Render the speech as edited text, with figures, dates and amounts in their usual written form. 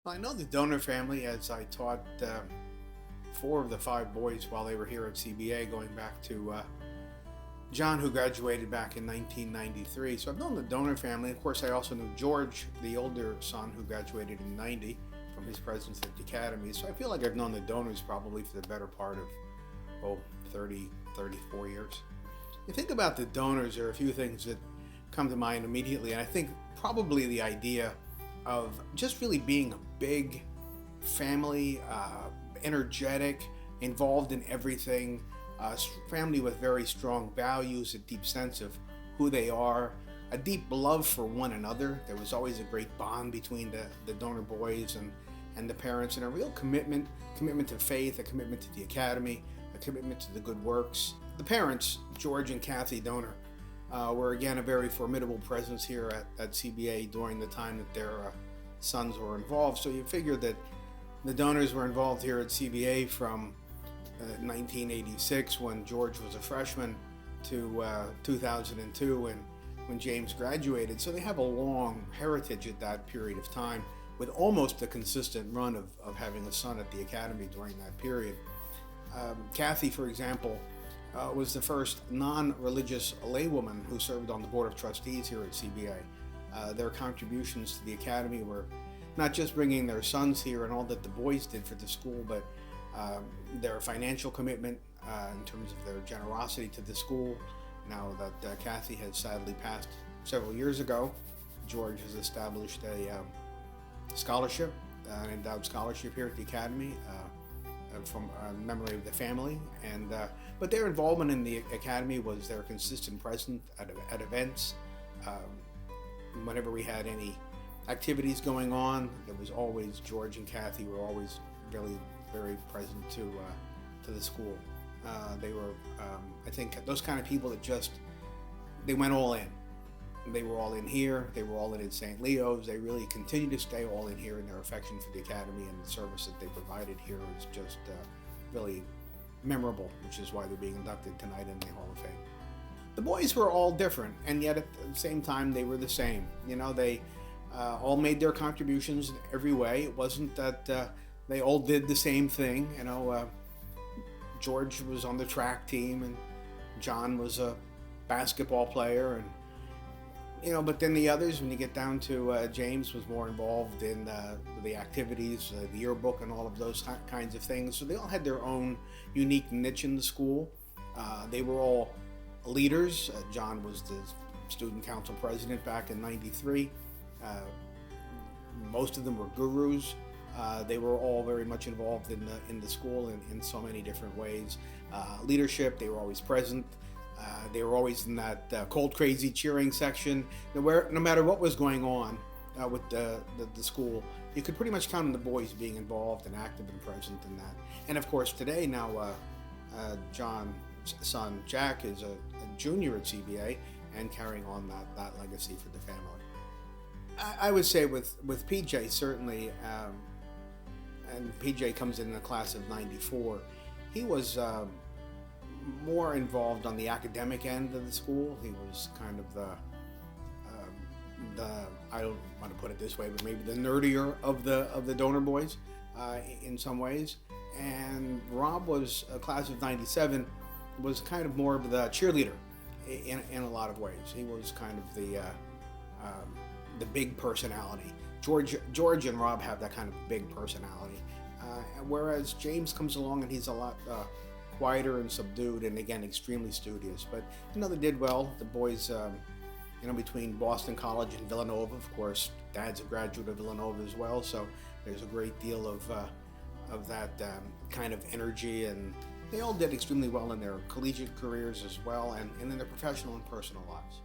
Well, I know the Doehner family as I taught four of the five boys while they were here at CBA, going back to John, who graduated back in 1993. So I've known the Doehner family. Of course, I also knew George, the older son, who graduated in 90 from his presence at the academy. So I feel like I've known the Doehners probably for the better part of, 30, 34 years. You think about the Doehners, there are a few things that come to mind immediately. And I think probably the idea of just really being a big family, energetic, involved in everything, family with very strong values, a deep sense of who they are, a deep love for one another. There was always a great bond between the Doehner boys and the parents, and a real commitment to faith, a commitment to the academy, a commitment to the good works. The parents, George and Kathy Doehner, were again a very formidable presence here at CBA during the time that their sons were involved. So you figure that the Doehners were involved here at CBA from 1986 when George was a freshman to 2002 and when James graduated. So they have a long heritage at that period of time with almost a consistent run of having a son at the academy during that period. Kathy, for example, was the first non-religious laywoman who served on the Board of Trustees here at CBA. Their contributions to the academy were not just bringing their sons here and all that the boys did for the school, but their financial commitment in terms of their generosity to the school. Now that Kathy has sadly passed several years ago, George has established a scholarship, an endowed scholarship here at the academy from memory of the family. And but their involvement in the academy was their consistent presence at events. Whenever we had any activities going on, there was always George and Kathy were always really very present to the school. They were, I think, those kind of people that just they went all in. They were all in here. They were all in St. Leo's. They really continue to stay all in here, and their affection for the academy and the service that they provided here is just really memorable, which is why they're being inducted tonight in the Hall of Fame. The boys were all different, and yet at the same time they were the same. You know, they all made their contributions in every way. It wasn't that they all did the same thing. You know, George was on the track team, and John was a basketball player, and but then the others, when you get down to James, was more involved in the activities, the yearbook, and all of those kinds of things. So they all had their own unique niche in the school. They were all leaders. John was the student council president back in '93. Most of them were gurus. They were all very much involved in the school in so many different ways. Leadership, they were always present. They were always in that cold, crazy cheering section. No matter what was going on with the school, you could pretty much count on the boys being involved and active and present in that. And of course, today now, John's son Jack is a junior at CBA and carrying on that legacy for the family. I would say with PJ certainly, and PJ comes in the class of '94. He was more involved on the academic end of the school. He was kind of the I don't want to put it this way, but maybe the nerdier of the Doehner boys in some ways. And Rob was a class of '97, was kind of more of the cheerleader in a lot of ways. He was kind of the big personality. George and Rob have that kind of big personality, whereas James comes along and he's a lot quieter and subdued, and again extremely studious. But they did well. The boys, between Boston College and Villanova, of course, Dad's a graduate of Villanova as well. So there's a great deal of that kind of energy, and they all did extremely well in their collegiate careers as well, and in their professional and personal lives.